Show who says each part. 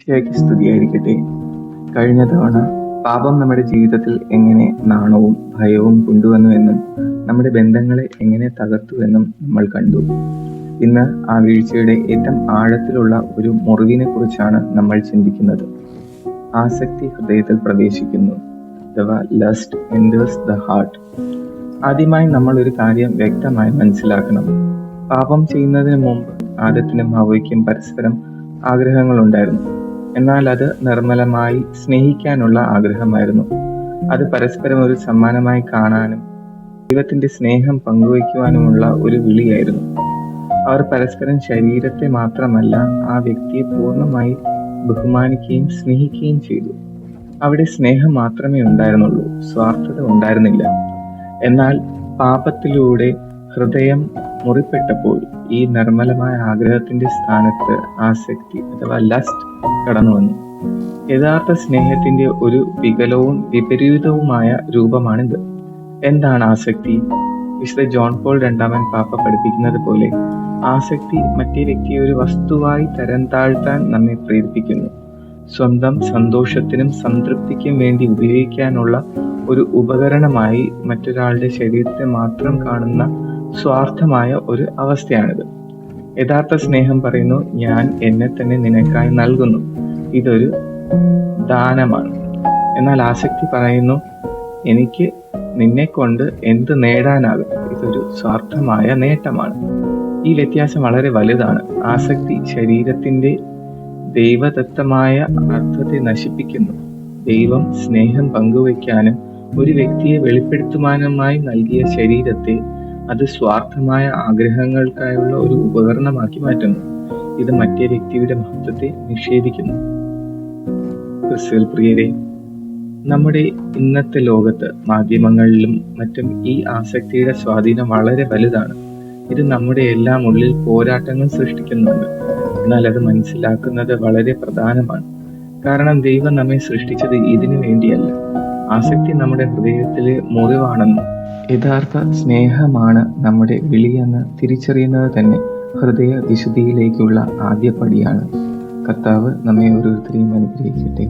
Speaker 1: ഈശോയ്ക്ക് സ്തുതിയായിരിക്കട്ടെ. കഴിഞ്ഞ തവണ പാപം നമ്മുടെ ജീവിതത്തിൽ എങ്ങനെ നാണവും ഭയവും കൊണ്ടുവന്നുവെന്നും നമ്മുടെ ബന്ധങ്ങളെ എങ്ങനെ തകർത്തുവെന്നും നമ്മൾ കണ്ടു. ഇന്ന് ആ വീഴ്ചയുടെ ഏറ്റവും ആഴത്തിലുള്ള ഒരു മുറിവിനെ കുറിച്ചാണ് നമ്മൾ ചിന്തിക്കുന്നത്. ആസക്തി ഹൃദയത്തിൽ പ്രവേശിക്കുന്നു, അഥവാ ലസ്റ്റ് എൻറ്റേഴ്സ് ദ ഹാർട്ട്. ആദ്യമായി നമ്മൾ ഒരു കാര്യം വ്യക്തമായി മനസ്സിലാക്കണം. പാപം ചെയ്യുന്നതിന് മുമ്പ് ആദത്തിനും ഹവ്വയ്ക്കും പരസ്പരം ആഗ്രഹങ്ങളുണ്ടായിരുന്നു. എന്നാൽ അത് നിർമ്മലമായി സ്നേഹിക്കാനുള്ള ആഗ്രഹമായിരുന്നു. അത് പരസ്പരം ഒരു സമ്മാനമായി കാണാനും ദൈവത്തിന്റെ സ്നേഹം പങ്കുവയ്ക്കുവാനുമുള്ള ഒരു വിളിയായിരുന്നു. അവർ പരസ്പരം ശരീരത്തെ മാത്രമല്ല, ആ വ്യക്തിയെ പൂർണ്ണമായി ബഹുമാനിക്കുകയും സ്നേഹിക്കുകയും ചെയ്തു. അവിടെ സ്നേഹം മാത്രമേ ഉണ്ടായിരുന്നുള്ളൂ, സ്വാർത്ഥത ഉണ്ടായിരുന്നില്ല. എന്നാൽ പാപത്തിലൂടെ ഹൃദയം മുറിപ്പെട്ടപ്പോൾ ഈ നിർമ്മലമായ ആഗ്രഹത്തിന്റെ സ്ഥാനത്ത് ആസക്തി അഥവാ ലസ്റ്റ് കടന്നു വന്നു. യഥാർത്ഥ സ്നേഹത്തിന്റെ ഒരു വികലവും വിപരീതവുമായ രൂപമാണിത്. എന്താണ് ആസക്തി? വിശുദ്ധ ജോൺ പോൾ രണ്ടാമൻ പാപ്പ പഠിപ്പിക്കുന്നത് പോലെ, ആസക്തി മറ്റേ വ്യക്തിയെ ഒരു വസ്തുവായി തരം താഴ്ത്താൻ നമ്മെ പ്രേരിപ്പിക്കുന്നു. സ്വന്തം സന്തോഷത്തിനും സംതൃപ്തിക്കും വേണ്ടി ഉപയോഗിക്കാനുള്ള ഒരു ഉപകരണമായി മറ്റൊരാളുടെ ശരീരത്തെ മാത്രം കാണുന്ന സ്വാർത്ഥമായ ഒരു അവസ്ഥയാണിത്. യഥാർത്ഥ സ്നേഹം പറയുന്നു, ഞാൻ എന്നെ തന്നെ നിനക്കായി നൽകുന്നു, ഇതൊരു ദാനമാണ്. എന്നാൽ ആസക്തി പറയുന്നു, എനിക്ക് നിന്നെ കൊണ്ട് എന്ത് നേടാനാകും, ഇതൊരു സ്വാർത്ഥമായ നേട്ടമാണ്. ഈ വ്യത്യാസം വളരെ വലുതാണ്. ആസക്തി ശരീരത്തിന്റെ ദൈവദത്തമായ അർത്ഥത്തെ നശിപ്പിക്കുന്നു. ദൈവം സ്നേഹം പങ്കുവയ്ക്കാനും ഒരു വ്യക്തിയെ വെളിപ്പെടുത്തുവാനുമായി നൽകിയ ശരീരത്തെ അത് സ്വാർത്ഥമായ ആഗ്രഹങ്ങൾക്കായുള്ള ഒരു ഉപകരണമാക്കി മാറ്റുന്നു. ഇത് മറ്റേ വ്യക്തിയുടെ മഹത്വത്തെ നിഷേധിക്കുന്നു. ക്രിസ്തുവിൽ പ്രിയരെ, നമ്മുടെ ഇന്നത്തെ ലോകത്ത് മാധ്യമങ്ങളിലും മറ്റും ഈ ആസക്തിയുടെ സ്വാധീനം വളരെ വലുതാണ്. ഇത് നമ്മുടെ എല്ലാം ഉള്ളിൽ പോരാട്ടങ്ങൾ സൃഷ്ടിക്കുന്നുണ്ട്. എന്നാൽ അത് മനസ്സിലാക്കുന്നത് വളരെ പ്രധാനമാണ്. കാരണം ദൈവം നമ്മെ സൃഷ്ടിച്ചത് ഇതിനു വേണ്ടിയല്ല. ആസക്തി നമ്മുടെ ഹൃദയത്തിലെ മുറിവാണെന്നും യഥാർത്ഥ സ്നേഹമാണ് നമ്മുടെ വിളിയെന്ന് തിരിച്ചറിയുന്നത് തന്നെ ഹൃദയ വിശുദ്ധിയിലേക്കുള്ള ആദ്യ പടിയാണ്. കർത്താവ് നമ്മെ ഓരോരുത്തരെയും അനുഗ്രഹിക്കട്ടെ.